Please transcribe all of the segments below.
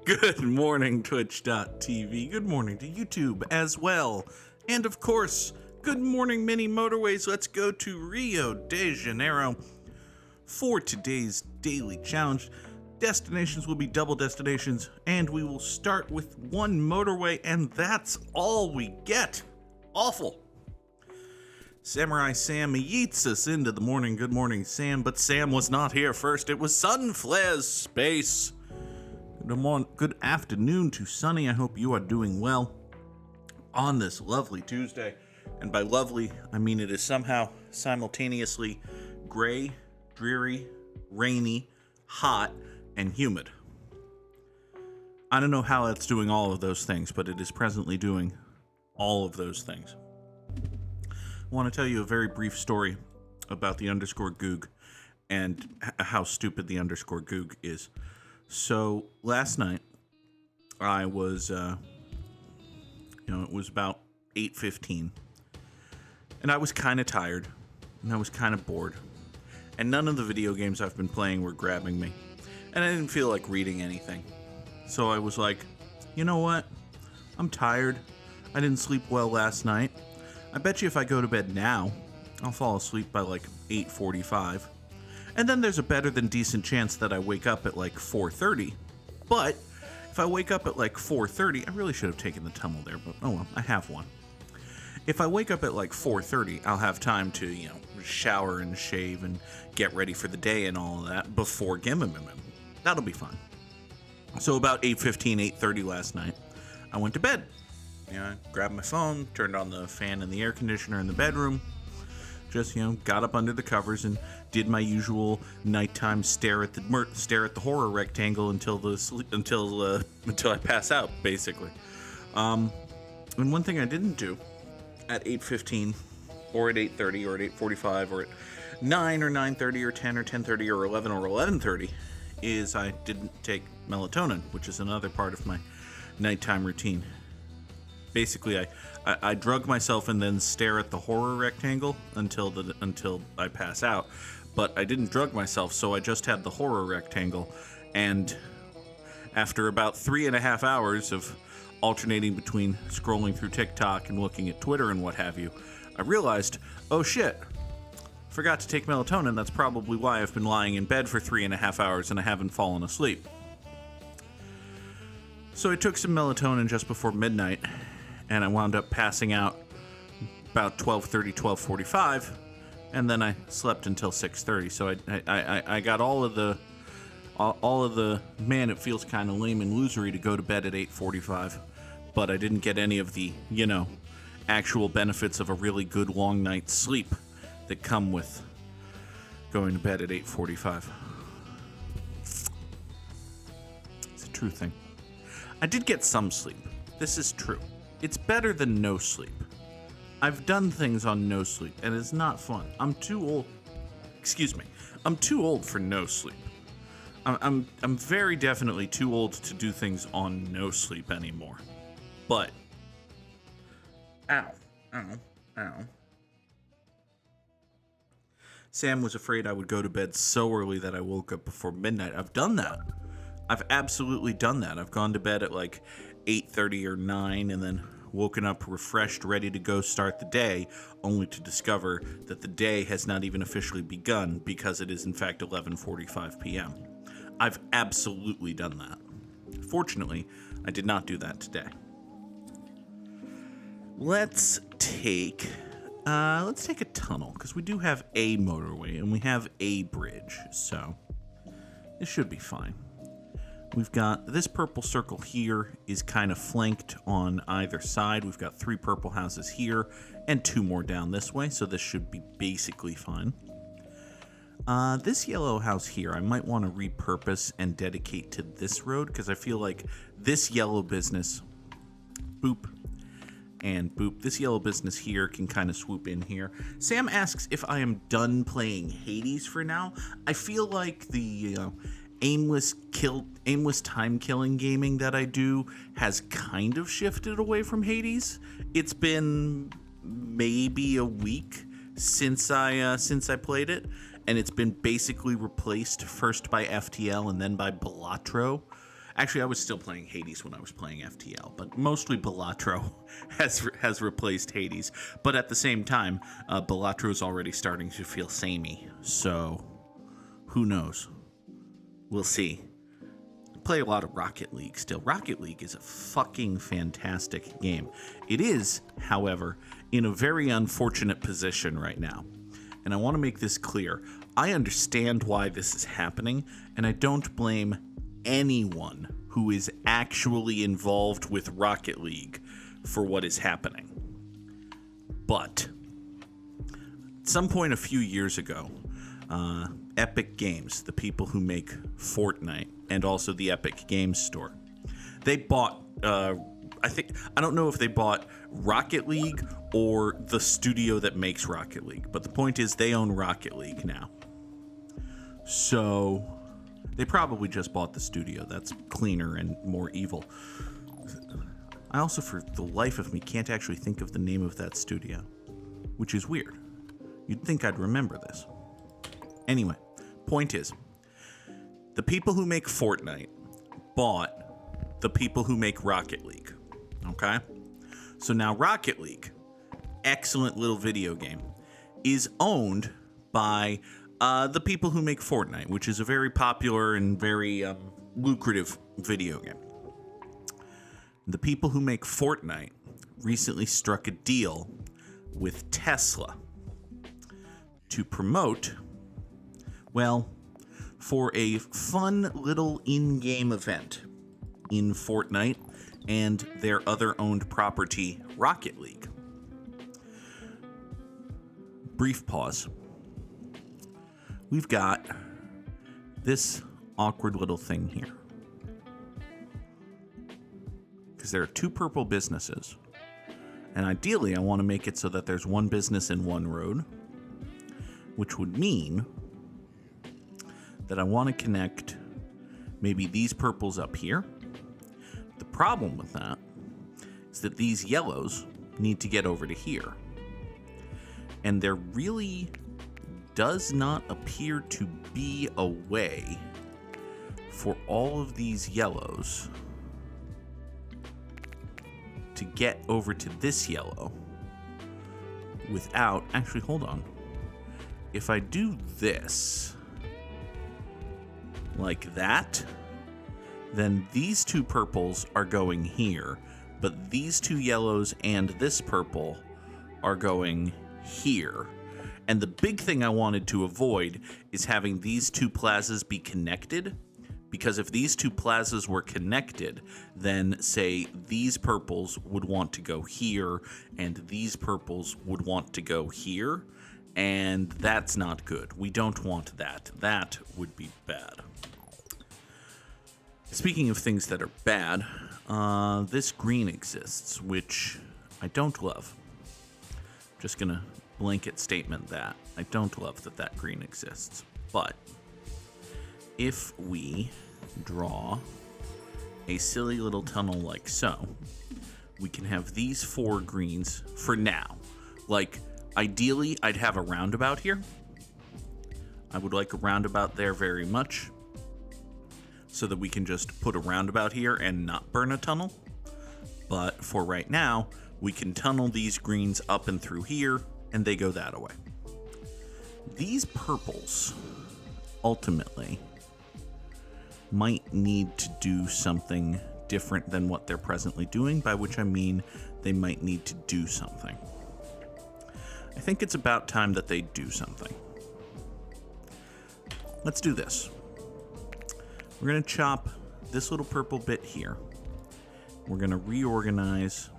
Good morning, Twitch.tv. Good morning to YouTube as well. And of course, good morning, mini Motorways. Let's go to Rio de Janeiro for today's daily challenge. Destinations will be double destinations, and we will start with one motorway, and that's all we get. Awful. Samurai Sam yeets us into the morning. Good morning, Sam. But Sam was not here first. It was Sunflare's Space. Good afternoon to Sunny. I hope you are doing well on this lovely Tuesday. And by lovely, I mean it is somehow simultaneously gray, dreary, rainy, hot, and humid. I don't know how it's doing all of those things, but it is presently doing all of those things. I want to tell you a very brief story about the underscore Goog and how stupid the underscore Goog is. So last night I was, it was about 8:15, and I was kind of tired, and I was kind of bored, and none of the video games I've been playing were grabbing me, and I didn't feel like reading anything. So I was like, you know what? I'm tired. I didn't sleep well last night. I bet you if I go to bed now, I'll fall asleep by like 8:45. And then there's a better than decent chance that I wake up at like 4:30. But if I wake up at like 4:30, I really should have taken the tunnel there, but oh well, I have one. If I wake up at like 4:30, I'll have time to, shower and shave and get ready for the day and all of that before Gimmim. That'll be fun. So about 8:15, 8:30 last night, I went to bed. I grabbed my phone, turned on the fan and the air conditioner in the bedroom, just, got up under the covers and did my usual nighttime stare at the horror rectangle until I pass out, basically. And one thing I didn't do at 8:15 or at 8:30 or at 8:45 or at 9 or 9:30 or 10 or 10:30 or 11 or 11:30 is I didn't take melatonin, which is another part of my nighttime routine. Basically, I drug myself and then stare at the horror rectangle until I pass out. But I didn't drug myself, so I just had the horror rectangle. And after about 3.5 hours of alternating between scrolling through TikTok and looking at Twitter and what have you, I realized, oh shit, forgot to take melatonin. That's probably why I've been lying in bed for 3.5 hours and I haven't fallen asleep. So I took some melatonin just before midnight, and I wound up passing out about 12:30, 12:45, and then I slept until 6:30. So I got all of the man, it feels kind of lame and losery to go to bed at 8:45, but I didn't get any of the actual benefits of a really good long night's sleep that come with going to bed at 8:45. It's a true thing. I did get some sleep. This is true. It's better than no sleep. I've done things on no sleep, and it's not fun. I'm too old. Excuse me. I'm too old for no sleep. I'm very definitely too old to do things on no sleep anymore. But ow. Sam was afraid I would go to bed so early that I woke up before midnight. I've done that. I've absolutely done that. I've gone to bed at like 8:30 or 9 and then woken up refreshed, ready to go start the day, only to discover that the day has not even officially begun because it is in fact 11:45 p.m. I've absolutely done that. Fortunately, I did not do that today. Let's take a tunnel, because we do have a motorway and we have a bridge, so this should be fine. We've got this purple circle here is kind of flanked on either side. We've got 3 purple houses here and 2 more down this way, so this should be basically fine. This yellow house here, I might want to repurpose and dedicate to this road, because I feel like this yellow business, boop, and boop, this yellow business here can kind of swoop in here. Sam asks if I am done playing Hades for now. I feel like the aimless time killing gaming that I do has kind of shifted away from Hades. It's been maybe a week since I played it, and it's been basically replaced first by FTL and then by Balatro. Actually, I was still playing Hades when I was playing FTL, but mostly Balatro has replaced Hades. But at the same time, Balatro is already starting to feel samey. So, who knows? We'll see. Play a lot of Rocket League still. Rocket League is a fucking fantastic game. It is, however, in a very unfortunate position right now. And I want to make this clear. I understand why this is happening, and I don't blame anyone who is actually involved with Rocket League for what is happening. But at some point a few years ago, Epic Games, the people who make Fortnite, and also the Epic Games Store, they bought, I don't know if they bought Rocket League or the studio that makes Rocket League, but the point is they own Rocket League now. So they probably just bought the studio. That's cleaner and more evil. I also, for the life of me, can't actually think of the name of that studio, which is weird. You'd think I'd remember this. Anyway, point is, the people who make Fortnite bought the people who make Rocket League. Okay? So now Rocket League, excellent little video game, is owned by the people who make Fortnite, which is a very popular and very lucrative video game. The people who make Fortnite recently struck a deal with Tesla to promote, well, for a fun little in-game event in Fortnite and their other owned property, Rocket League. Brief pause. We've got this awkward little thing here. Because there are two purple businesses. And ideally, I want to make it so that there's one business in one road, which would mean that I want to connect maybe these purples up here. The problem with that is that these yellows need to get over to here. And there really does not appear to be a way for all of these yellows to get over to this yellow without... Actually, hold on. If I do this like that, then these two purples are going here, but these two yellows and this purple are going here. And the big thing I wanted to avoid is having these two plazas be connected, because if these two plazas were connected, then say these purples would want to go here and these purples would want to go here, and that's not good. We don't want that. That would be bad. Speaking of things that are bad, this green exists, which I don't love. Just gonna blanket statement that I don't love that that green exists. But if we draw a silly little tunnel like so, we can have these four greens for now. Like, ideally, I'd have a roundabout here. I would like a roundabout there very much, so that we can just put a roundabout here and not burn a tunnel. But for right now, we can tunnel these greens up and through here, and they go that way. These purples, ultimately, might need to do something different than what they're presently doing, by which I mean they might need to do something. I think it's about time that they do something. Let's do this. We're going to chop this little purple bit here. We're going to reorganize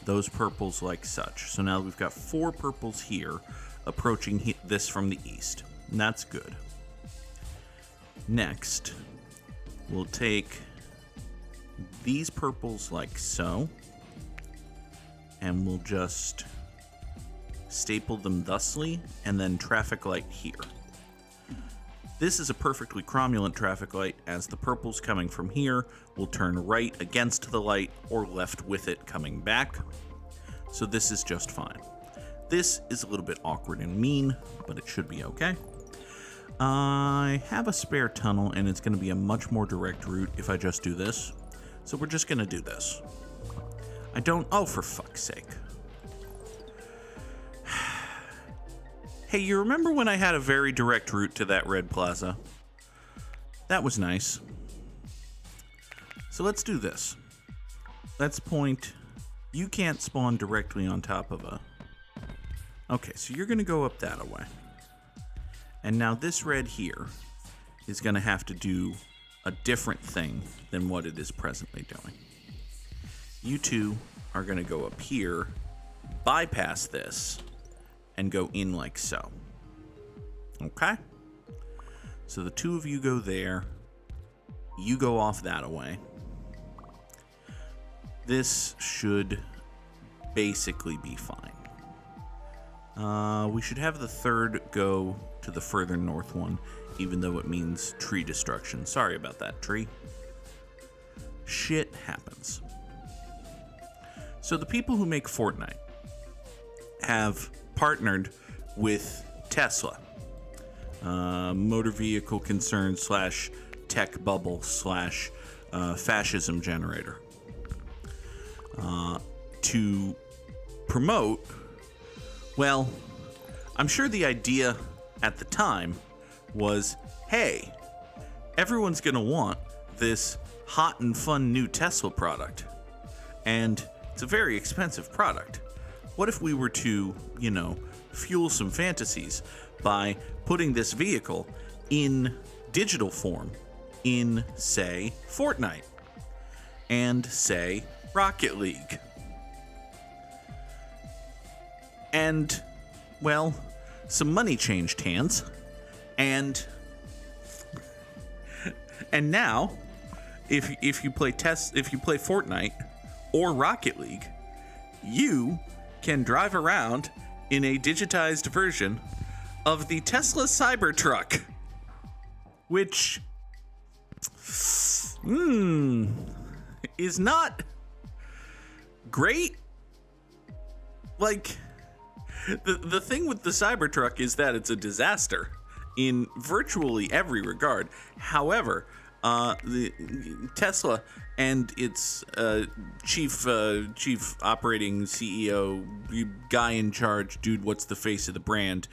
those purples like such. So now we've got four purples here approaching this from the east. And that's good. Next, we'll take these purples like so, and we'll just staple them thusly, and then traffic light here. This is a perfectly cromulent traffic light, as the purples coming from here will turn right against the light or left with it coming back. So this is just fine. This is a little bit awkward and mean, but it should be okay. I have a spare tunnel, and it's going to be a much more direct route if I just do this. So we're just going to do this. I don't... Oh, for fuck's sake. Hey, you remember when I had a very direct route to that red plaza? That was nice. So let's do this. Let's point... You can't spawn directly on top of a... Okay, so you're going to go up that way. And now this red here is going to have to do a different thing than what it is presently doing. You two are going to go up here, bypass this, and go in like so. Okay? So the two of you go there. You go off that way. This should basically be fine. We should have the third go to the further north one, even though it means tree destruction. Sorry about that, tree. Shit happens. So the people who make Fortnite have partnered with Tesla, motor vehicle concern / tech bubble / fascism generator, to promote, well, I'm sure the idea at the time was, hey, everyone's going to want this hot and fun new Tesla product, and it's a very expensive product. What if we were to, fuel some fantasies by putting this vehicle in digital form in, say, Fortnite and, say, Rocket League? And, well, some money changed hands, and now, if you play Fortnite or Rocket League, you can drive around in a digitized version of the Tesla Cybertruck, which is not great. Like, the thing with the Cybertruck is that it's a disaster in virtually every regard. However, the Tesla and its chief operating CEO, guy in charge, dude, what's the face of the brand,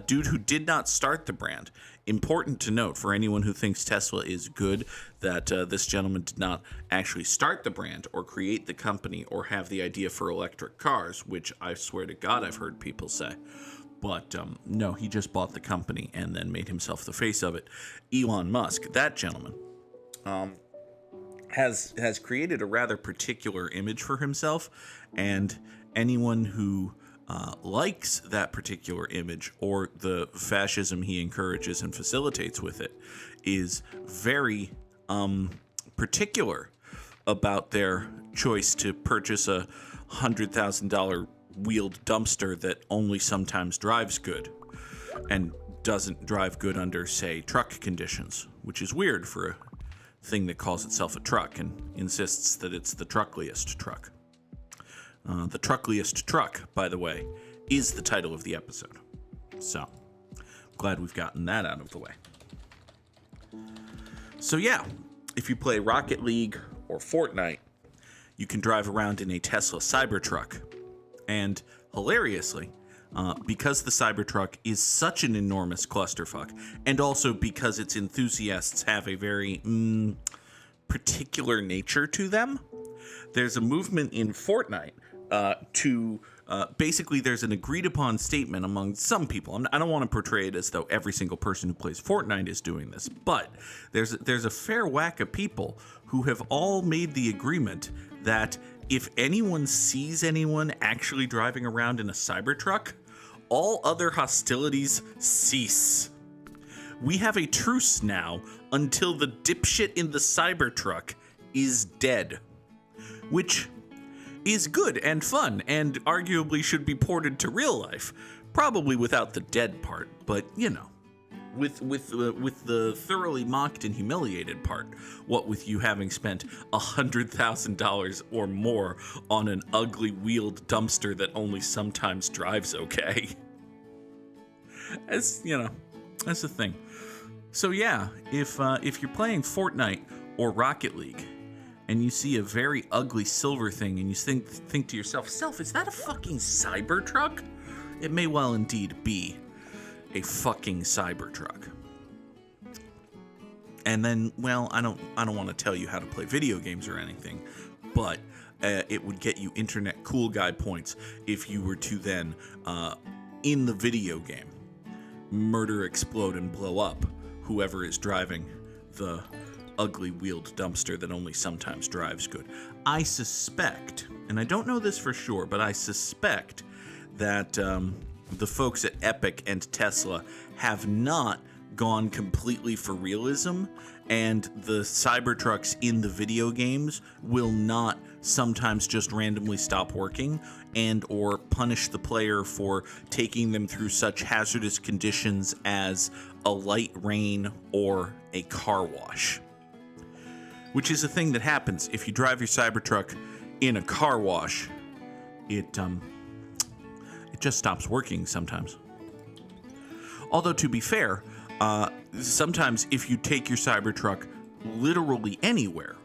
dude who did not start the brand. Important to note for anyone who thinks Tesla is good, that this gentleman did not actually start the brand or create the company or have the idea for electric cars, which I swear to God I've heard people say. But no, he just bought the company and then made himself the face of it. Elon Musk, that gentleman, has created a rather particular image for himself, and anyone who likes that particular image or the fascism he encourages and facilitates with it is very particular about their choice to purchase a $100,000 wheeled dumpster that only sometimes drives good and doesn't drive good under, say, truck conditions, which is weird for a thing that calls itself a truck and insists that it's the Truckliest truck. The Truckliest truck, by the way, is the title of the episode. So, glad we've gotten that out of the way. So yeah, if you play Rocket League or Fortnite, you can drive around in a Tesla Cybertruck. And hilariously, because the Cybertruck is such an enormous clusterfuck, and also because its enthusiasts have a very particular nature to them, there's a movement in Fortnite to basically, there's an agreed upon statement among some people. I don't want to portray it as though every single person who plays Fortnite is doing this, but there's a fair whack of people who have all made the agreement that if anyone sees anyone actually driving around in a Cybertruck, all other hostilities cease. We have a truce now until the dipshit in the Cybertruck is dead, which is good and fun and arguably should be ported to real life, probably without the dead part, but with the thoroughly mocked and humiliated part, what with you having spent $100,000 or more on an ugly wheeled dumpster that only sometimes drives okay. As that's the thing. So yeah, if you're playing Fortnite or Rocket League and you see a very ugly silver thing and you think to yourself, is that a fucking Cybertruck? It may well indeed be a fucking Cybertruck. And then, well, I don't want to tell you how to play video games or anything, but it would get you internet cool guy points if you were to then, in the video game, murder, explode, and blow up whoever is driving the ugly wheeled dumpster that only sometimes drives good. I suspect, and I don't know this for sure, but I suspect that the folks at Epic and Tesla have not gone completely for realism, and the Cybertrucks in the video games will not sometimes just randomly stop working and or punish the player for taking them through such hazardous conditions as a light rain or a car wash. Which is a thing that happens if you drive your Cybertruck in a car wash. It just stops working sometimes. Although, to be fair, sometimes if you take your Cybertruck literally anywhere,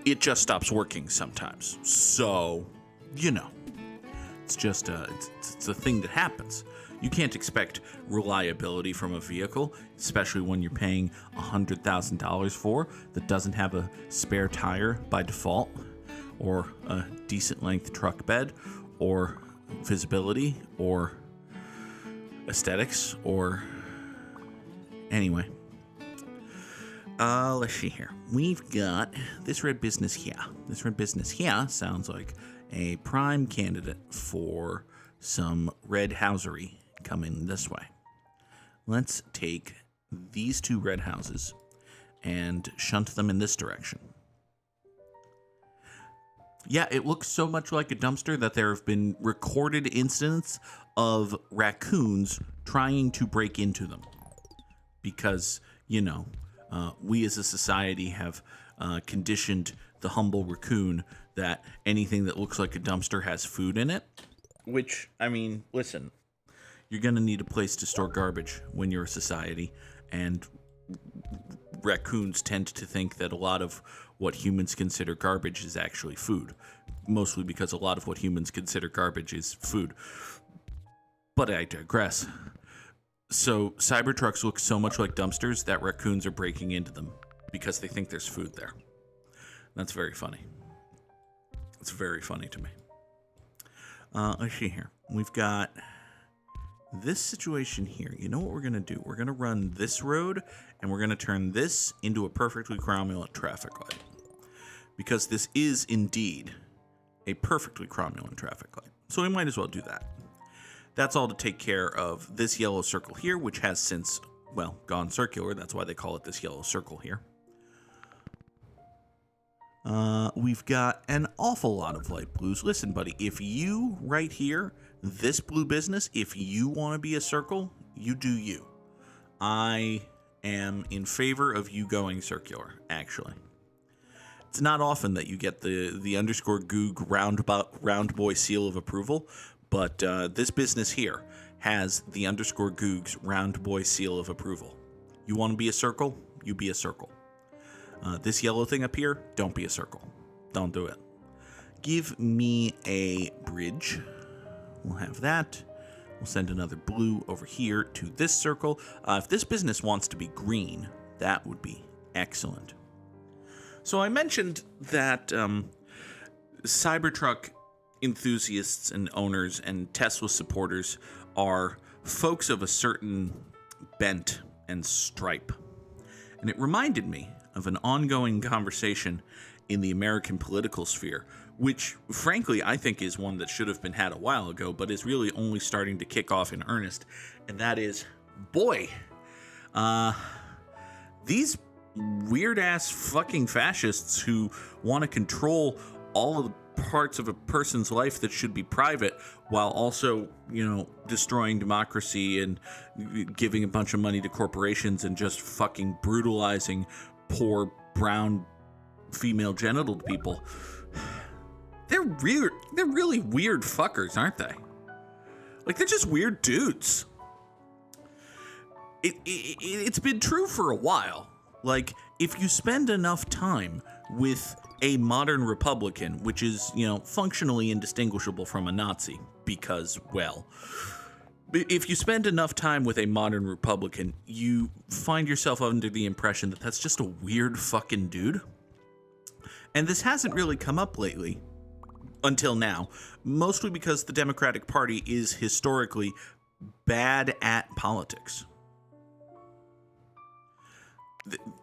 it just stops working sometimes. So, you know, it's just it's a thing that happens. You can't expect reliability from a vehicle, especially when you're paying $100,000 for that doesn't have a spare tire by default, or a decent length truck bed, or visibility, or aesthetics, or anyway. Let's see here. We've got this red business here. This red business here sounds like a prime candidate for some red housery coming this way. Let's take these two red houses and shunt them in this direction. Yeah, it looks so much like a dumpster that there have been recorded incidents of raccoons trying to break into them. Because, you know, we as a society have conditioned the humble raccoon that anything that looks like a dumpster has food in it. Which, I mean, listen, you're going to need a place to store garbage when you're a society, and raccoons tend to think that a lot of what humans consider garbage is actually food, mostly because a lot of what humans consider garbage is food. But I digress. So Cybertrucks look so much like dumpsters that raccoons are breaking into them because they think there's food there. That's very funny. It's very funny to me. Let's see here. We've got this situation here. You know what we're going to do? We're going to run this road, and we're going to turn this into a perfectly cromulent traffic light. Because this is indeed a perfectly cromulent traffic light. So we might as well do that. That's all to take care of this yellow circle here, which has since, well, gone circular. That's why they call it this yellow circle here. We've got an awful lot of light blues. Listen, buddy, if you right here, this blue business, if you want to be a circle, you do you. I am in favor of you going circular, actually. It's not often that you get the underscore Goog round boy seal of approval, but this business here has the underscore Goog's round boy seal of approval. You want to be a circle? You be a circle. This yellow thing up here, don't be a circle. Don't do it. Give me a bridge. We'll have that. We'll send another blue over here to this circle. If this business wants to be green, that would be excellent. So I mentioned that Cybertruck enthusiasts and owners and Tesla supporters are folks of a certain bent and stripe. And it reminded me of an ongoing conversation in the American political sphere, which, frankly, I think is one that should have been had a while ago, but is really only starting to kick off in earnest. And that is, boy, these weird-ass fucking fascists who want to control all of the parts of a person's life that should be private while also, you know, destroying democracy and giving a bunch of money to corporations and just fucking brutalizing poor brown female genital people. They're really weird fuckers, aren't they? Like, they're just weird dudes. it's been true for a while. Like, if you spend enough time with a modern Republican, which is, functionally indistinguishable from a Nazi, because, well, if you spend enough time with a modern Republican, you find yourself under the impression that that's just a weird fucking dude. And this hasn't really come up lately, until now, mostly because the Democratic Party is historically bad at politics.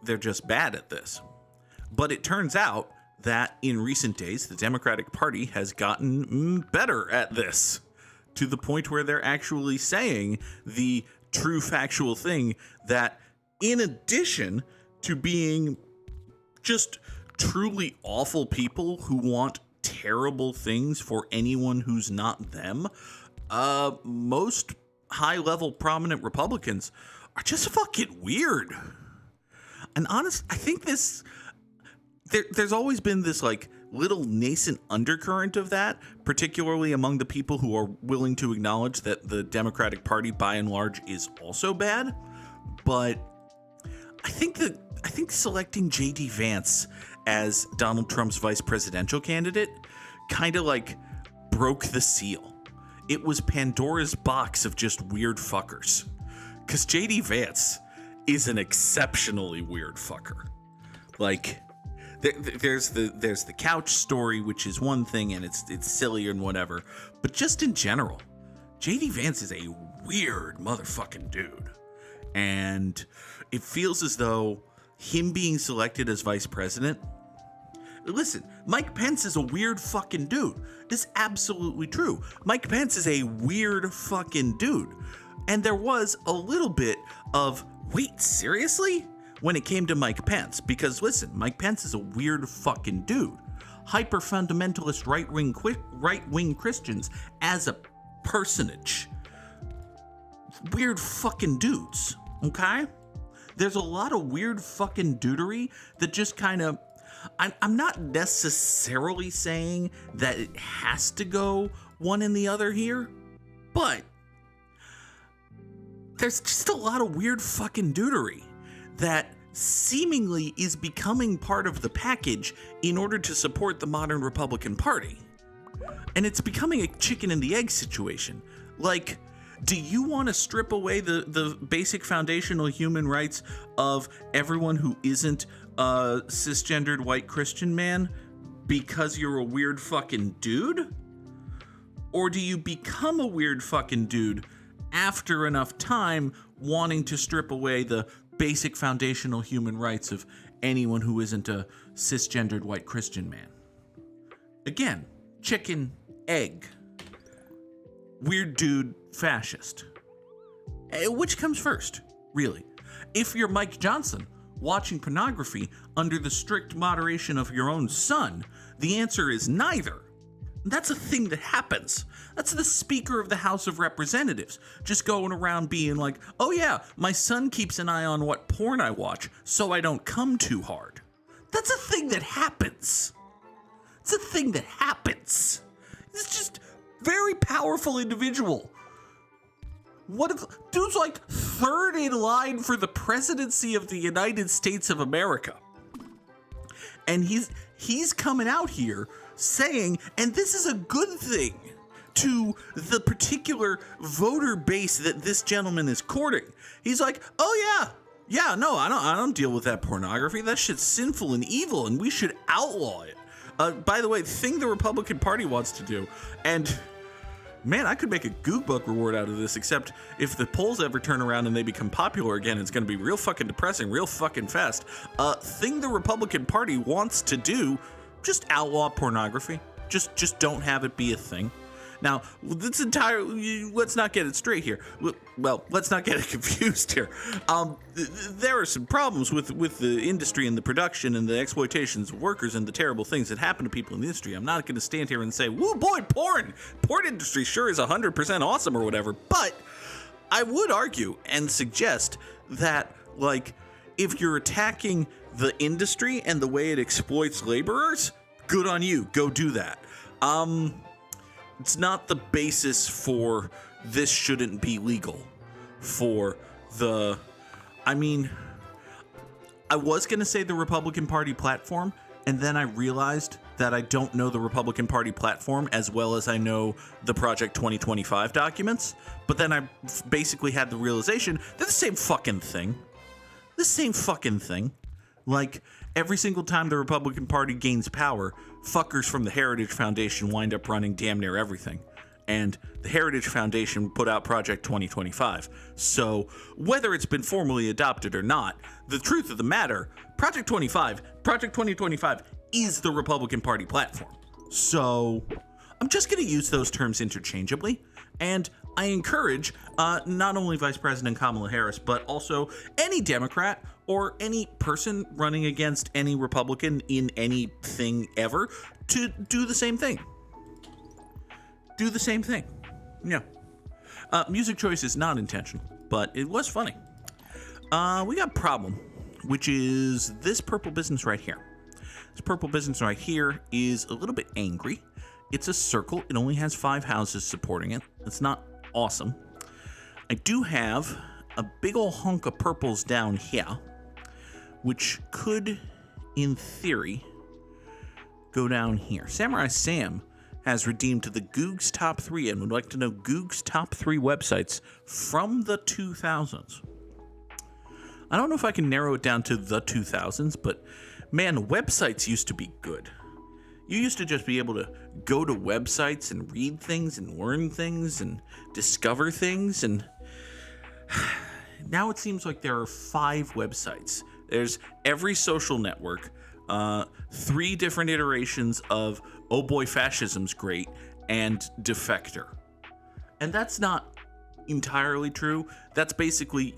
They're just bad at this. But it turns out that in recent days, the Democratic Party has gotten better at this, to the point where they're actually saying the true factual thing that, in addition to being just truly awful people who want terrible things for anyone who's not them, most high-level prominent Republicans are just fucking weird. And honest, I think there's always been this like little nascent undercurrent of that, particularly among the people who are willing to acknowledge that the Democratic Party by and large is also bad. But I think selecting J.D. Vance as Donald Trump's vice presidential candidate kind of like broke the seal. It was Pandora's box of just weird fuckers. Because J.D. Vance is an exceptionally weird fucker. Like, there's the couch story, which is one thing, and it's silly and whatever. But just in general, J.D. Vance is a weird motherfucking dude. And it feels as though him being selected as vice president... Listen, Mike Pence is a weird fucking dude. It's absolutely true. Mike Pence is a weird fucking dude. And there was a little bit of, wait, seriously? When it came to Mike Pence. Because listen, Mike Pence is a weird fucking dude. Hyper-fundamentalist right-wing Christians as a personage. Weird fucking dudes, okay? There's a lot of weird fucking dudery that just kind of... I'm not necessarily saying that it has to go one and the other here, but there's just a lot of weird fucking dudery that seemingly is becoming part of the package in order to support the modern Republican Party. And it's becoming a chicken and the egg situation. Like, do you want to strip away the basic foundational human rights of everyone who isn't a cisgendered white Christian man because you're a weird fucking dude? Or do you become a weird fucking dude after enough time wanting to strip away the basic foundational human rights of anyone who isn't a cisgendered white Christian man? Again, chicken, egg. Weird dude, fascist. Which comes first, really? If you're Mike Johnson watching pornography under the strict moderation of your own son, the answer is neither. That's a thing that happens. That's the Speaker of the House of Representatives just going around being like, oh yeah, my son keeps an eye on what porn I watch so I don't come too hard. That's a thing that happens. It's a thing that happens. It's just very powerful individual. What if dude's like third in line for the presidency of the United States of America? And he's coming out here saying, and this is a good thing to the particular voter base that this gentleman is courting. He's like, oh yeah, no, I don't deal with that pornography. That shit's sinful and evil, and we should outlaw it. By the way, the thing the Republican Party wants to do, and man, I could make a Goog book reward out of this, except if the polls ever turn around and they become popular again, it's going to be real fucking depressing, real fucking fast. Thing the Republican Party wants to do, just outlaw pornography. Just don't have it be a thing. Now, let's not get it straight here. Well, let's not get it confused here. There are some problems with the industry and the production and the exploitations of workers and the terrible things that happen to people in the industry. I'm not going to stand here and say, woo boy, porn industry sure is 100% awesome or whatever. But I would argue and suggest that, like, if you're attacking the industry and the way it exploits laborers, good on you. Go do that. It's not the basis for this shouldn't be legal for the I mean, I was going to say the Republican Party platform, and then I realized that I don't know the Republican Party platform as well as I know the Project 2025 documents. But then I basically had the realization they're the same fucking thing. The same fucking thing. Like, every single time the Republican Party gains power, fuckers from the Heritage Foundation wind up running damn near everything. And the Heritage Foundation put out Project 2025. So, whether it's been formally adopted or not, the truth of the matter, Project 2025 is the Republican Party platform. So, I'm just going to use those terms interchangeably. And I encourage not only Vice President Kamala Harris, but also any Democrat or any person running against any Republican in anything ever to do the same thing. Do the same thing. Yeah. Music choice is not intentional, but it was funny. We got a problem, which is this purple business right here. This purple business right here is a little bit angry. It's a circle. It only has 5 houses supporting it. It's not awesome. I do have a big old hunk of purples down here, which could, in theory, go down here. Samurai Sam has redeemed the Goog's top 3 and would like to know Goog's top 3 websites from the 2000s. I don't know if I can narrow it down to the 2000s, but man, websites used to be good. You used to just be able to go to websites and read things and learn things and discover things, and now it seems like there are 5 websites. There's every social network, 3 different iterations of oh boy, fascism's great, and defector. And that's not entirely true. That's basically,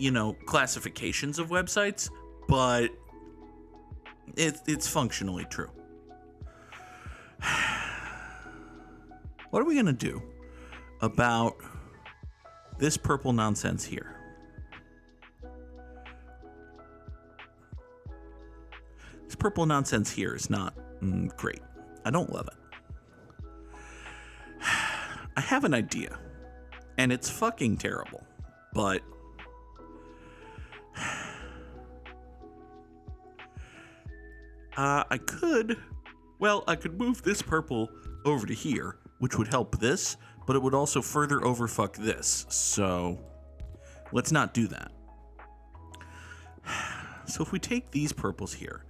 classifications of websites, but it's functionally true. What are we going to do about this purple nonsense here? This purple nonsense here is not great. I don't love it. I have an idea, and it's fucking terrible, but I could move this purple over to here, which would help this, but it would also further overfuck this, so let's not do that. So if we take these purples here,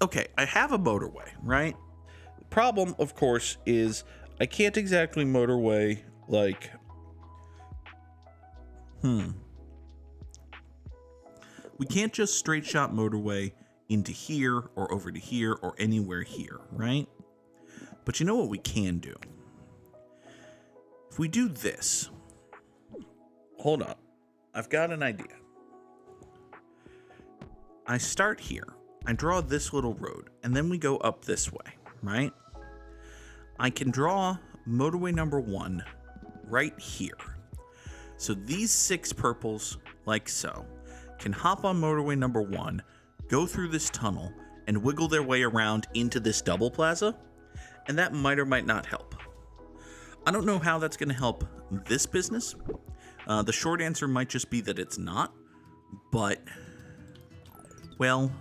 okay, I have a motorway, right? The problem, of course, is I can't exactly motorway, we can't just straight shot motorway into here or over to here or anywhere here, right? But you know what we can do? If we do this, hold up, I've got an idea. I start here, I draw this little road, and then we go up this way, right? I can draw motorway number 1 right here. So these 6 purples, like so, can hop on motorway number 1, go through this tunnel, and wiggle their way around into this double plaza, and that might or might not help. I don't know how that's going to help this business. The short answer might just be that it's not, but, well,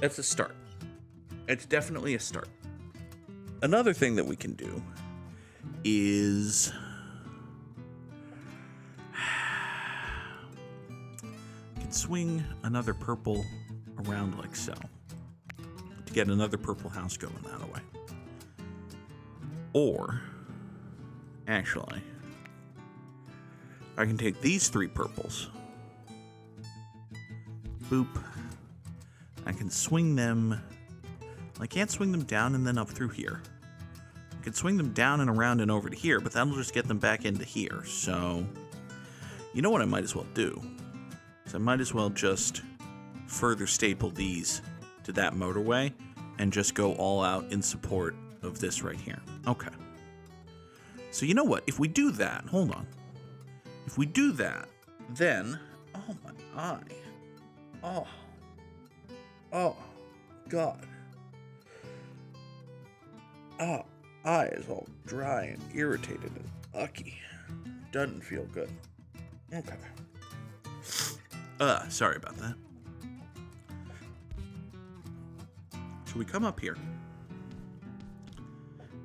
it's a start. It's definitely a start. Another thing that we can do is can swing another purple around like so to get another purple house going that way. Or actually, I can take these 3 purples, boop, I can swing them. I can't swing them down and then up through here. I can swing them down and around and over to here, but that'll just get them back into here. So, you know what I might as well do? Is I might as well just further staple these to that motorway and just go all out in support of this right here. Okay. So you know what? If we do that, hold on. If we do that, then, oh my eye. Oh, God. Oh, eye is all dry and irritated and ucky. Doesn't feel good. Okay. Sorry about that. So we come up here.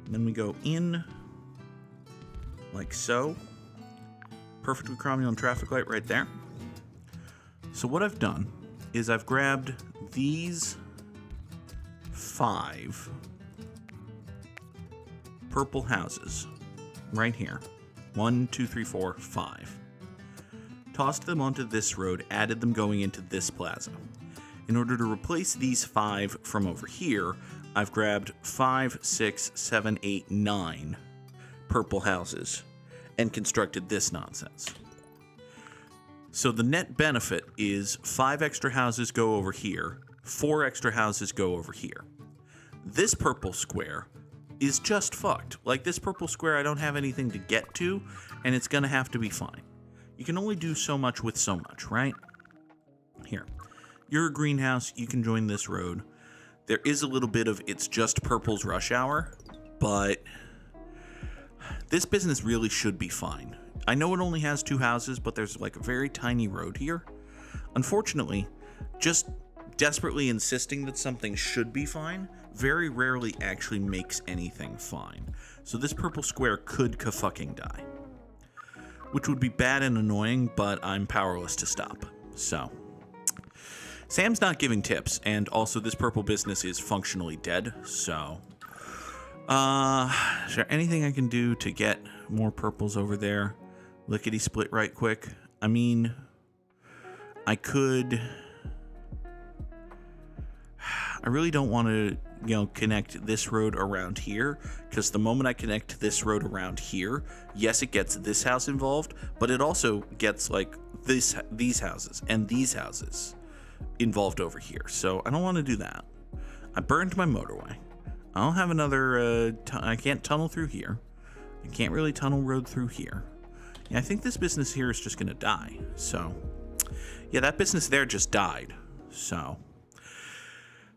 And then we go in like so. Perfectly chromium traffic light right there. So what I've done is I've grabbed these 5 purple houses right here. 1, 2, 3, 4, 5. Tossed them onto this road, added them going into this plaza. In order to replace these 5 from over here, I've grabbed 5, 6, 7, 8, 9 purple houses and constructed this nonsense. So the net benefit is 5 extra houses go over here, 4 extra houses go over here. This purple square is just fucked. Like, this purple square I don't have anything to get to, and it's gonna have to be fine. You can only do so much with so much, right? Here. You're a greenhouse, you can join this road. There is a little bit of it's just purple's rush hour, but this business really should be fine. I know it only has 2 houses, but there's like a very tiny road here. Unfortunately, just desperately insisting that something should be fine very rarely actually makes anything fine. So this purple square could ka-fucking die. Which would be bad and annoying, but I'm powerless to stop. So Sam's not giving tips, and also this purple business is functionally dead, so is there anything I can do to get more purples over there? Lickety split right quick. I mean, I could. I really don't want to, connect this road around here, because the moment I connect this road around here, yes, it gets this house involved, but it also gets like these houses and these houses involved over here. So I don't want to do that. I burned my motorway. I don't have another. I can't tunnel through here. I can't really tunnel road through here. Yeah, I think this business here is just gonna die. So yeah, that business there just died. So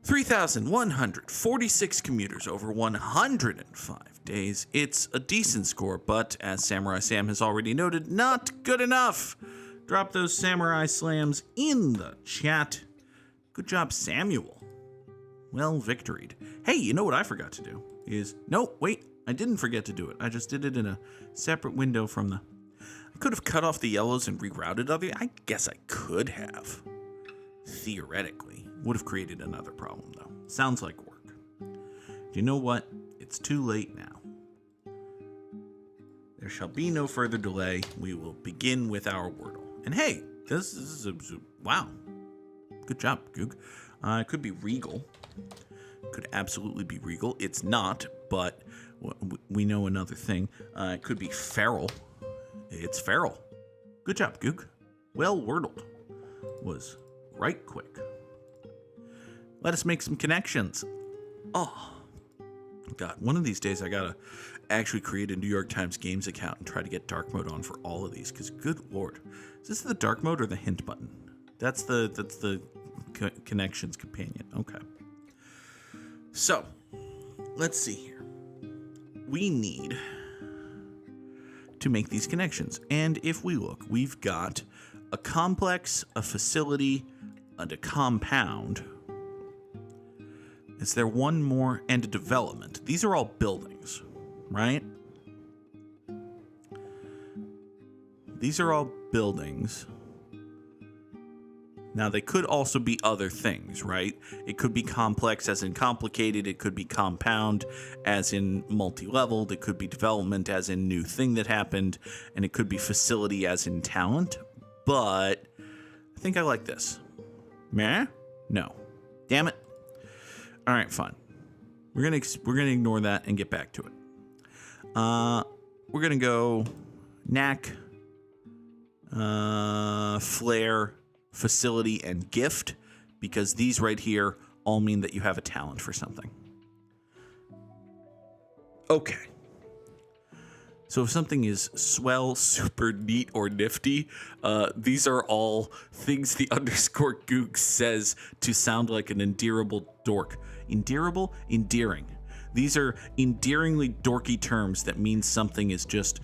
3,146 commuters over 105 days. It's a decent score, but as Samurai Sam has already noted, not good enough. Drop those samurai slams in the chat. Good job, Samuel. Well victoried. Hey, you know what I forgot to do is... No, wait, I didn't forget to do it. I just did it in a separate window from the... I could have cut off the yellows and rerouted other... I guess I could have. Theoretically. Would have created another problem, though. Sounds like work. Do you know what? It's too late now. There shall be no further delay. We will begin with our Wordle. And hey, this is a... Wow. Good job, Goog. It could be Regal. Could absolutely be Regal. It's not, but we know another thing. It could be Feral. It's Feral. Good job, Goog. Well wordled. Was right quick. Let us make some connections. Oh, God. One of these days I gotta actually create a New York Times Games account and try to get dark mode on for all of these, because good Lord. Is this the dark mode or the hint button? That's the connections companion. Okay. So, let's see here. We need to make these connections. And if we look, we've got a complex, a facility, and a compound. Is there one more? And a development. These are all buildings, right? These are all buildings. Now, they could also be other things, right? It could be complex as in complicated. It could be compound as in multi-leveled. It could be development as in new thing that happened. And it could be facility as in talent. But I think I like this. Meh? No. Damn it. All right, fine. We're gonna ignore that and get back to it. We're gonna go knack, flair, facility, and gift, because these right here all mean that you have a talent for something. Okay. So if something is swell, super neat, or nifty, these are all things the underscore Goog says to sound like an endearable dork. Endearable? Endearing. These are endearingly dorky terms that mean something is just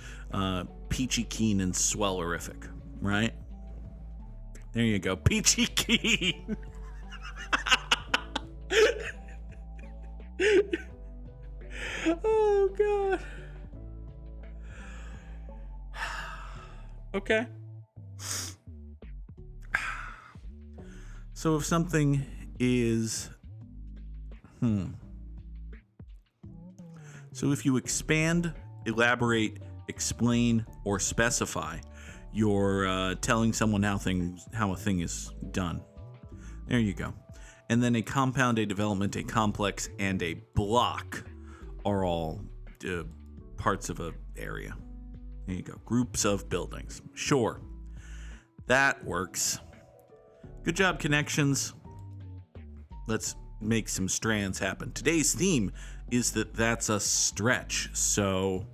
peachy keen and swellerific, right? There you go. Peachy Keen. Oh, God. Okay. So if something is... So if you expand, elaborate, explain, or specify, you're telling someone how a thing is done. There you go. And then a compound, a development, a complex, and a block are all parts of an area. There you go. Groups of buildings. Sure. That works. Good job, connections. Let's make some strands happen. Today's theme is that's a stretch. So,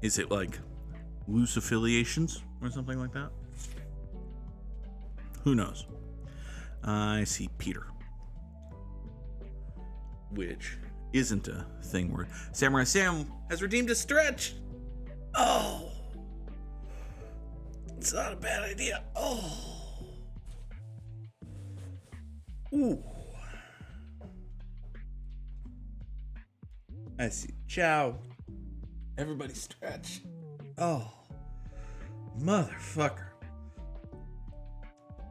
Is it like loose affiliations or something like that? Who knows? I see Peter. Which isn't a thing word. Samurai Sam has redeemed a stretch. Oh. It's not a bad idea. Oh. Ooh. I see. Ciao. Everybody stretch. Oh. Motherfucker.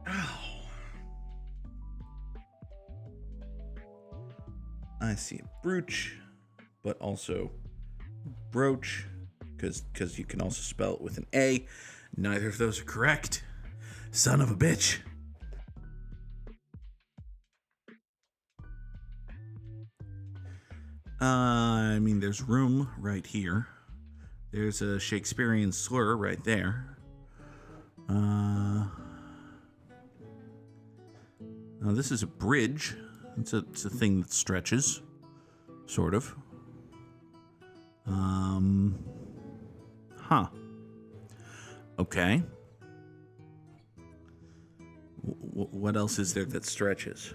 Ow. I see a brooch, but also brooch, because you can also spell it with an A. Neither of those are correct. Son of a bitch. I mean, there's room right here. There's a Shakespearean slur right there. Now this is a bridge. It's a thing that stretches, sort of. Okay. What else is there that stretches?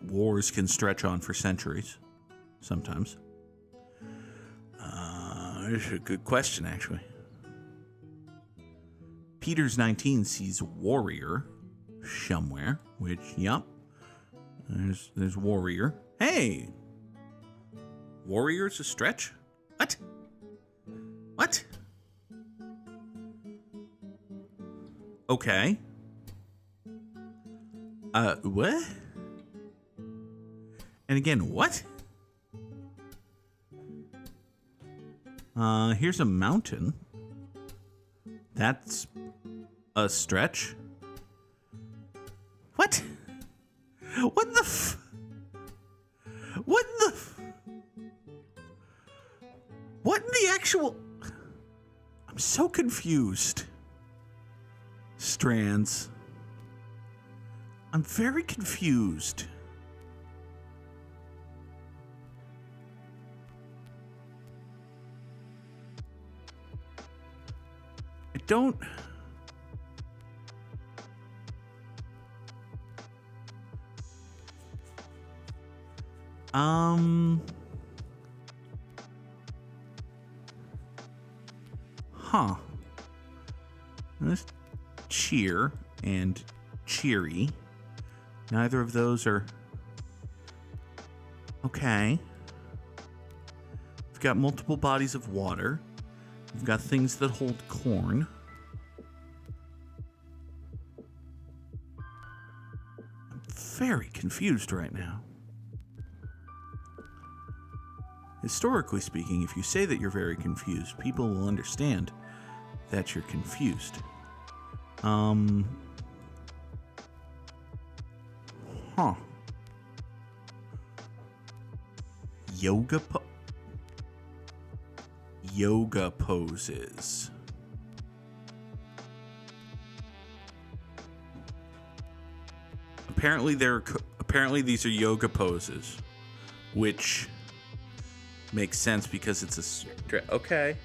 Wars can stretch on for centuries, sometimes. That's a good question, actually. Peter's 19 sees warrior somewhere, which, yep, there's warrior. Hey, warrior's a stretch? What? Okay. What? And again, what? Here's a mountain. That's a stretch. What? What in the actual... I'm so confused. Strands. I'm very confused. I don't... There's cheer and cheery. Neither of those are... Okay. We've got multiple bodies of water. We've got things that hold corn. I'm very confused right now. Historically speaking, if you say that you're very confused, people will understand that you're confused. Yoga poses. Apparently these are yoga poses, which makes sense because it's okay.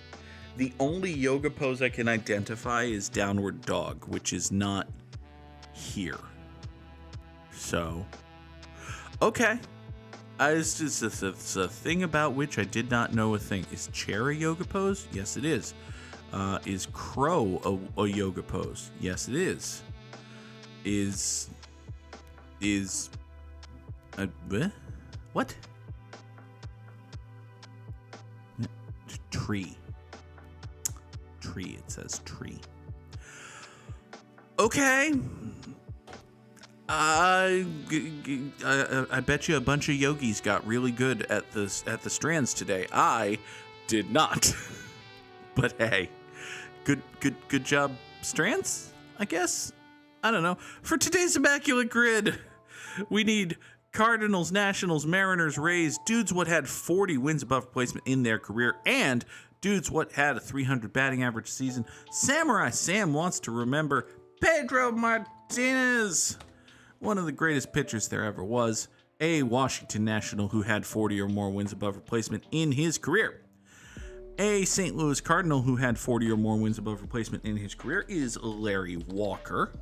The only yoga pose I can identify is downward dog, which is not here. So, okay. It's a thing about which I did not know a thing. Is chair a yoga pose? Yes, it is. Is crow a yoga pose? Yes, it is. What? Tree. It says tree. Okay. I bet you a bunch of yogis got really good at the strands today. I did not. But hey, good job, strands, I guess. I don't know. For today's Immaculate Grid, we need Cardinals, Nationals, Mariners, Rays, dudes what had 40 wins above replacement in their career, and dudes what had a 300 batting average season. Samurai Sam wants to remember Pedro Martinez, one of the greatest pitchers there ever was, a Washington National who had 40 or more wins above replacement in his career. A St. Louis Cardinal who had 40 or more wins above replacement in his career is Larry Walker.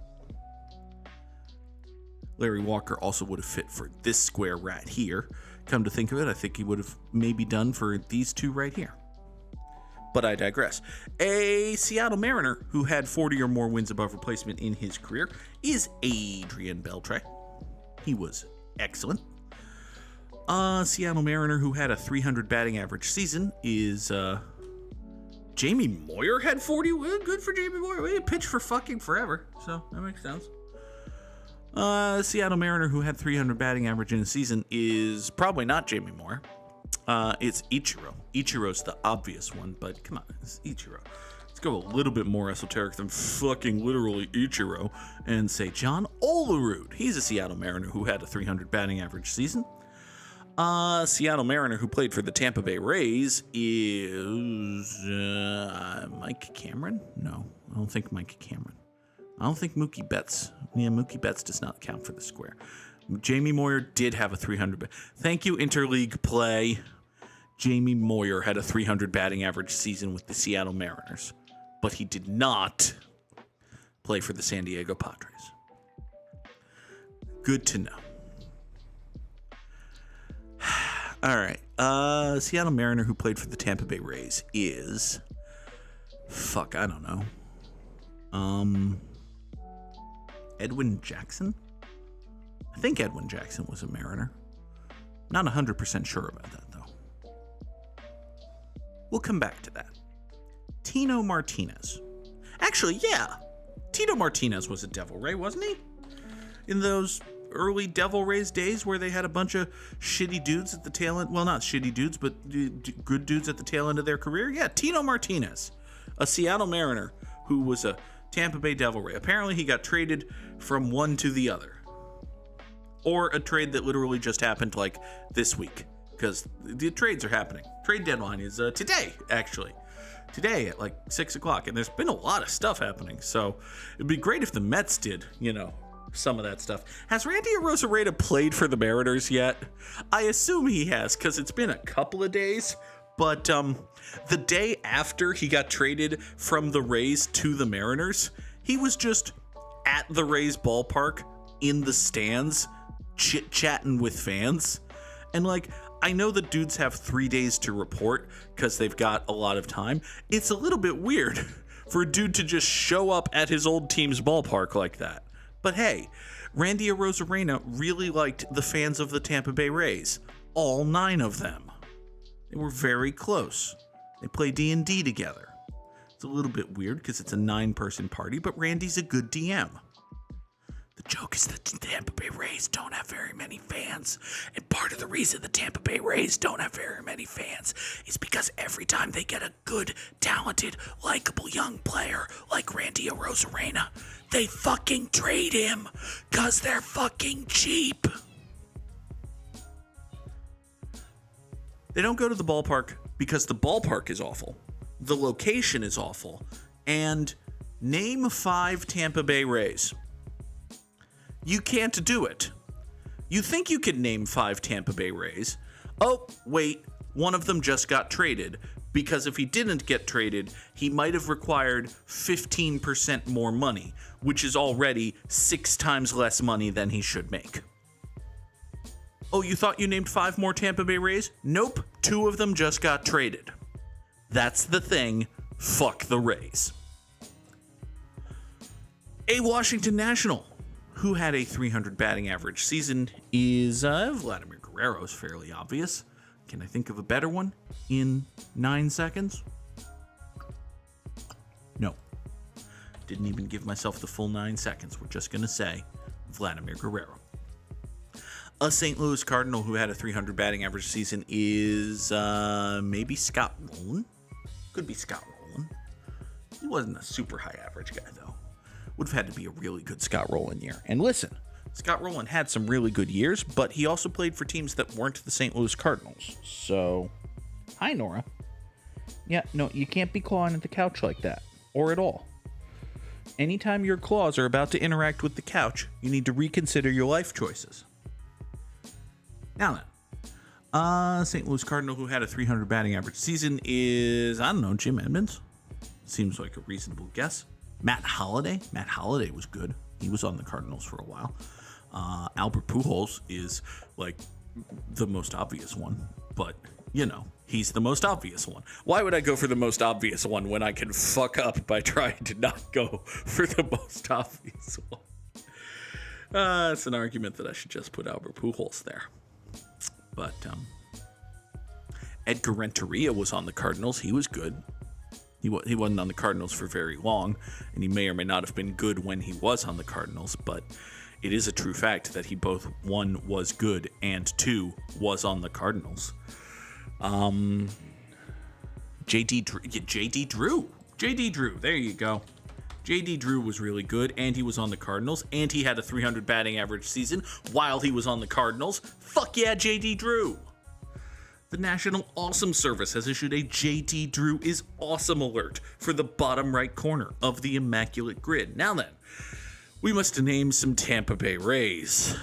Larry Walker also would have fit for this square right here. Come to think of it, I think he would have maybe done for these two right here. But I digress. A Seattle Mariner who had 40 or more wins above replacement in his career is Adrian Beltre. He was excellent. A Seattle Mariner who had a 300 batting average season is Jamie Moyer had 40. Good for Jamie Moyer. He pitched for fucking forever, so that makes sense. Seattle Mariner who had 300 batting average in a season is probably not Jamie Moyer. It's Ichiro. Ichiro's the obvious one, but come on, it's Ichiro. Let's go a little bit more esoteric than fucking literally Ichiro and say John Olerud. He's a Seattle Mariner who had a 300 batting average season. Seattle Mariner who played for the Tampa Bay Rays is Mike Cameron? No, I don't think Mike Cameron. I don't think Mookie Betts. Yeah, Mookie Betts does not count for the square. Jamie Moyer did have a 300. Thank you, interleague play. Jamie Moyer had a 300 batting average season with the Seattle Mariners, but he did not play for the San Diego Padres. Good to know. All right. Seattle Mariner who played for the Tampa Bay Rays is... Fuck, I don't know. Edwin Jackson? I think Edwin Jackson was a Mariner. Not 100% sure about that, though. We'll come back to that. Tino Martinez. Actually, yeah. Tino Martinez was a Devil Ray, wasn't he? In those early Devil Rays days where they had a bunch of shitty dudes at the tail end. Well, not shitty dudes, but good dudes at the tail end of their career. Yeah, Tino Martinez, a Seattle Mariner who was a Tampa Bay Devil Ray. Apparently, he got traded from one to the other. Or a trade that literally just happened like this week, because the trades are happening. Trade deadline is today, actually. Today at like 6 o'clock, and there's been a lot of stuff happening, so it'd be great if the Mets did, some of that stuff. Has Randy Arozarena played for the Mariners yet? I assume he has, because it's been a couple of days, but the day after he got traded from the Rays to the Mariners, he was just at the Rays ballpark in the stands, chit-chatting with fans. And I know the dudes have 3 days to report because they've got a lot of time. It's a little bit weird for a dude to just show up at his old team's ballpark like that. But hey, Randy Arozarena really liked the fans of the Tampa Bay Rays. All 9 of them. They were very close. They play D&D together. It's a little bit weird because it's a 9-person party, but Randy's a good DM. The joke is that the Tampa Bay Rays don't have very many fans. And part of the reason the Tampa Bay Rays don't have very many fans is because every time they get a good, talented, likable young player like Randy Arozarena, they fucking trade him because they're fucking cheap. They don't go to the ballpark because the ballpark is awful. The location is awful. And name 5 Tampa Bay Rays. You can't do it. You think you could name 5 Tampa Bay Rays. Oh, wait, one of them just got traded. Because if he didn't get traded, he might have required 15% more money, which is already 6 times less money than he should make. Oh, you thought you named 5 more Tampa Bay Rays? Nope, 2 of them just got traded. That's the thing. Fuck the Rays. A Washington National who had a 300 batting average season is Vladimir Guerrero. Is fairly obvious. Can I think of a better one in 9 seconds? No. Didn't even give myself the full 9 seconds. We're just going to say Vladimir Guerrero. A St. Louis Cardinal who had a 300 batting average season is maybe Scott Rowland. Could be Scott Rowland. He wasn't a super high average guy, though. Would have had to be a really good Scott Rowland year. And listen, Scott Rowland had some really good years, but he also played for teams that weren't the St. Louis Cardinals. So, hi, Nora. Yeah, no, you can't be clawing at the couch like that, or at all. Anytime your claws are about to interact with the couch, you need to reconsider your life choices. Now then, St. Louis Cardinal who had a 300 batting average season is, I don't know, Jim Edmonds. Seems like a reasonable guess. Matt Holliday. Matt Holliday was good. He was on the Cardinals for a while. Albert Pujols is like the most obvious one, but you know, he's the most obvious one. Why would I go for the most obvious one when I can fuck up by trying to not go for the most obvious one? It's an argument that I should just put Albert Pujols there. But Edgar Renteria was on the Cardinals. He was good. He wasn't on the Cardinals for very long, and he may or may not have been good when he was on the Cardinals, but it is a true fact that he both, 1, was good, and 2, was on the Cardinals. J.D. Drew, there you go. J.D. Drew was really good, and he was on the Cardinals, and he had a 300 batting average season while he was on the Cardinals. Fuck yeah, J.D. Drew! The National Awesome Service has issued a J.D. Drew is awesome alert for the bottom right corner of the immaculate grid. Now then, we must name some Tampa Bay Rays,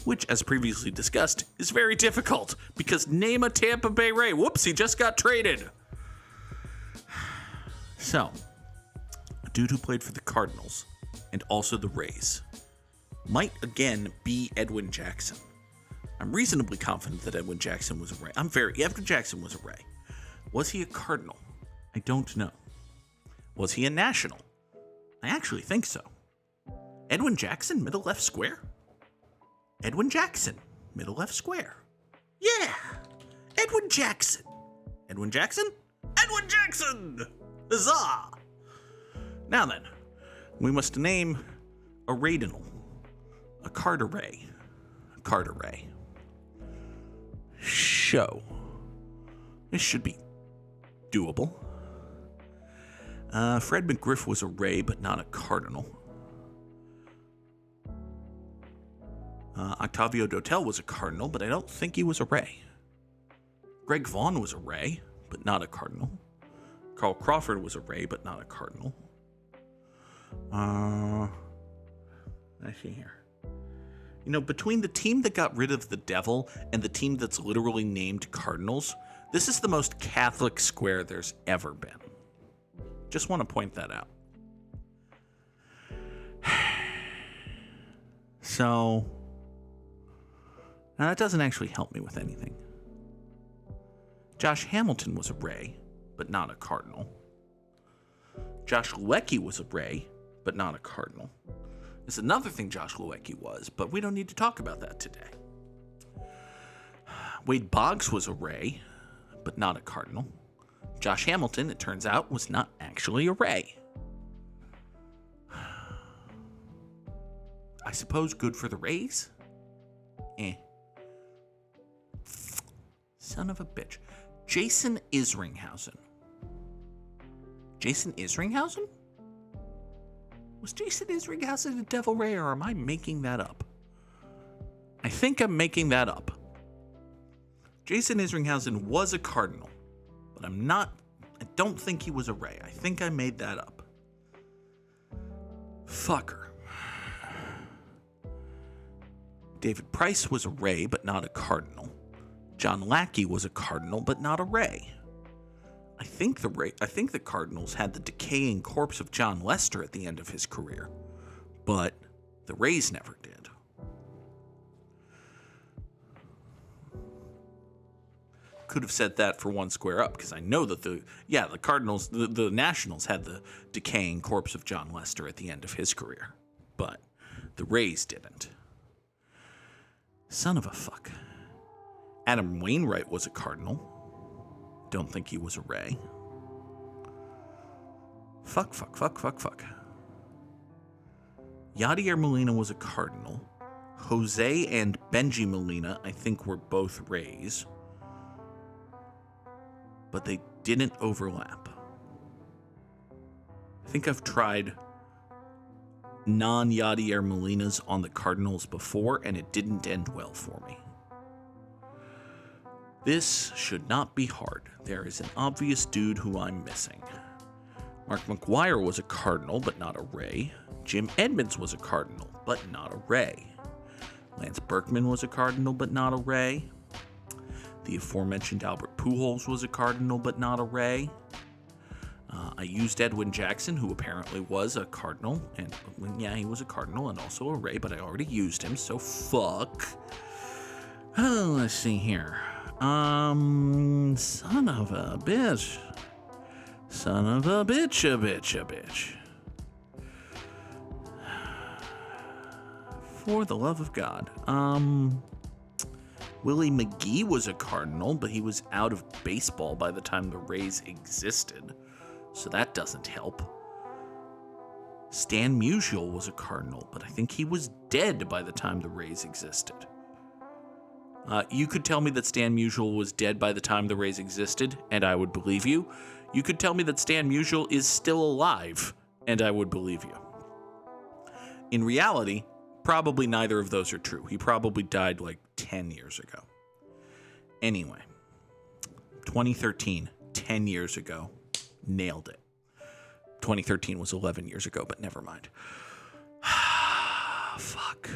which, as previously discussed, is very difficult, because name a Tampa Bay Ray. Whoops, he just got traded. So, a dude who played for the Cardinals and also the Rays might again be Edwin Jackson. I'm reasonably confident that Edwin Jackson was a Ray. Edwin Jackson was a Ray. Was he a Cardinal? I don't know. Was he a National? I actually think so. Edwin Jackson, middle left square? Edwin Jackson, middle left square. Yeah! Edwin Jackson. Edwin Jackson? Edwin Jackson! Huzzah! Now then, we must name a Radinal, a Carter Ray, a Carter Ray. Show. This should be doable. Fred McGriff was a Ray, but not a Cardinal. Octavio Dotel was a Cardinal, but I don't think he was a Ray. Greg Vaughn was a Ray, but not a Cardinal. Carl Crawford was a Ray, but not a Cardinal. I see here. You know, between the team that got rid of the devil and the team that's literally named Cardinals, this is the most Catholic square there's ever been. Just want to point that out. So, now that doesn't actually help me with anything. Josh Hamilton was a Ray, but not a Cardinal. Josh Luecki was a Ray, but not a Cardinal. There's another thing Josh Luecki was, but we don't need to talk about that today. Wade Boggs was a Ray, but not a Cardinal. Josh Hamilton, it turns out, was not actually a Ray. I suppose good for the Rays? Son of a bitch. Jason Isringhausen. Jason Isringhausen? Was Jason Isringhausen a Devil Ray, or am I making that up? I think I'm making that up. Jason Isringhausen was a Cardinal, but I don't think he was a Ray. I think I made that up. Fucker. David Price was a Ray, but not a Cardinal. John Lackey was a Cardinal, but not a Ray. I think the Cardinals had the decaying corpse of John Lester at the end of his career, but the Rays never did. could have said that for one square up, because I know that the Cardinals, the Nationals had the decaying corpse of John Lester at the end of his career, but the Rays didn't. Son of a fuck. Adam Wainwright was a Cardinal. Don't think he was a Ray. Fuck. Yadier Molina was a Cardinal. Jose and Benji Molina, I think, were both Rays. But they didn't overlap. I think I've tried non-Yadier Molinas on the Cardinals before, and it didn't end well for me. This should not be hard. There is an obvious dude who I'm missing. Mark McGwire was a Cardinal, but not a Ray. Jim Edmonds was a Cardinal, but not a Ray. Lance Berkman was a Cardinal, but not a Ray. The aforementioned Albert Pujols was a Cardinal, but not a Ray. I used Edwin Jackson, who apparently was a Cardinal, and yeah, he was a Cardinal and also a Ray, but I already used him, so fuck. Oh, let's see here. Son of a bitch. Son of a bitch. For the love of God. Willie McGee was a Cardinal, but he was out of baseball by the time the Rays existed, so that doesn't help. Stan Musial was a Cardinal, but I think he was dead by the time the Rays existed. You could tell me that Stan Musial was dead by the time the Rays existed, and I would believe you. You could tell me that Stan Musial is still alive, and I would believe you. In reality, probably neither of those are true. He probably died like 10 years ago. Anyway, 2013, 10 years ago, nailed it. 2013 was 11 years ago, but never mind. Fuck.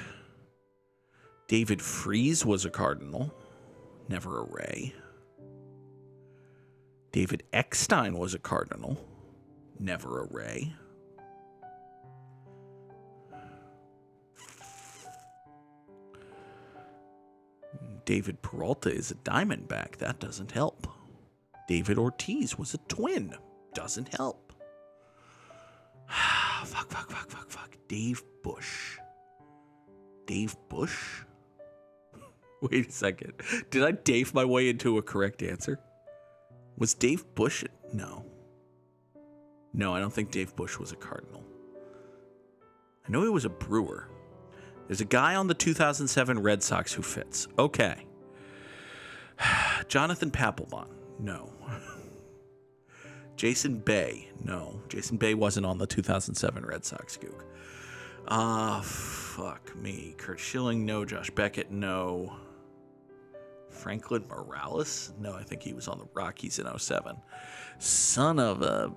David Freese was a Cardinal, never a Ray. David Eckstein was a Cardinal, never a Ray. David Peralta is a Diamondback. That doesn't help. David Ortiz was a Twin. Doesn't help. Fuck. Dave Bush. Dave Bush? Wait a second. Did I Dave my way into a correct answer? Was Dave Bush? No. No, I don't think Dave Bush was a Cardinal. I know he was a Brewer. There's a guy on the 2007 Red Sox who fits. Okay. Jonathan Papelbon. No. Jason Bay. No. Jason Bay wasn't on the 2007 Red Sox, Goog. Fuck me. Kurt Schilling, no. Josh Beckett, no. Franklin Morales? No, I think he was on the Rockies in 07. Son of a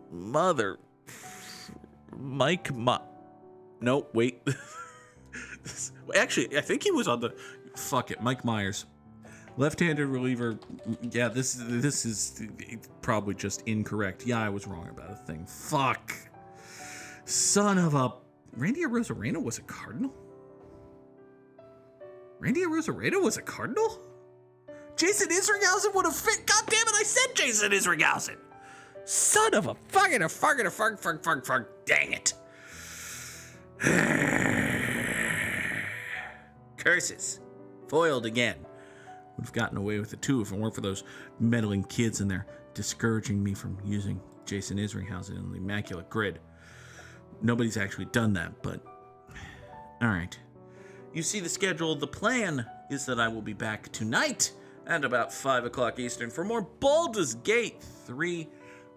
mother. No, wait. Actually, I think he was on the... Fuck it, Mike Myers. Left-handed reliever. Yeah, this is probably just incorrect. Yeah, I was wrong about a thing. Fuck. Son of a... Randy Arozarena was a Cardinal? Randy Arozarena was a Cardinal? Jason Isringhausen would have fit... God damn it, I said Jason Isringhausen! Son of a fucking fuck. Dang it. Curses. Foiled again. Would have gotten away with it too if it weren't for those meddling kids in there discouraging me from using Jason Isringhausen in the Immaculate Grid. Nobody's actually done that, but... Alright. You see the schedule. The plan is that I will be back tonight at about 5 o'clock Eastern for more Baldur's Gate 3.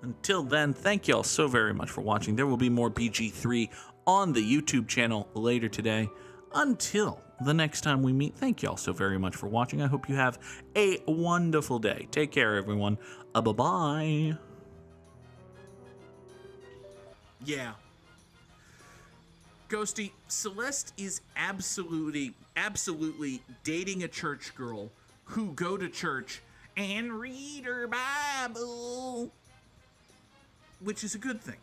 Until then, thank you all so very much for watching. There will be more BG3 on the YouTube channel later today. Until the next time we meet, thank you all so very much for watching. I hope you have a wonderful day. Take care, everyone. Bye-bye. Yeah. Ghosty, Celeste is absolutely dating a church girl who go to church and read her Bible, which is a good thing.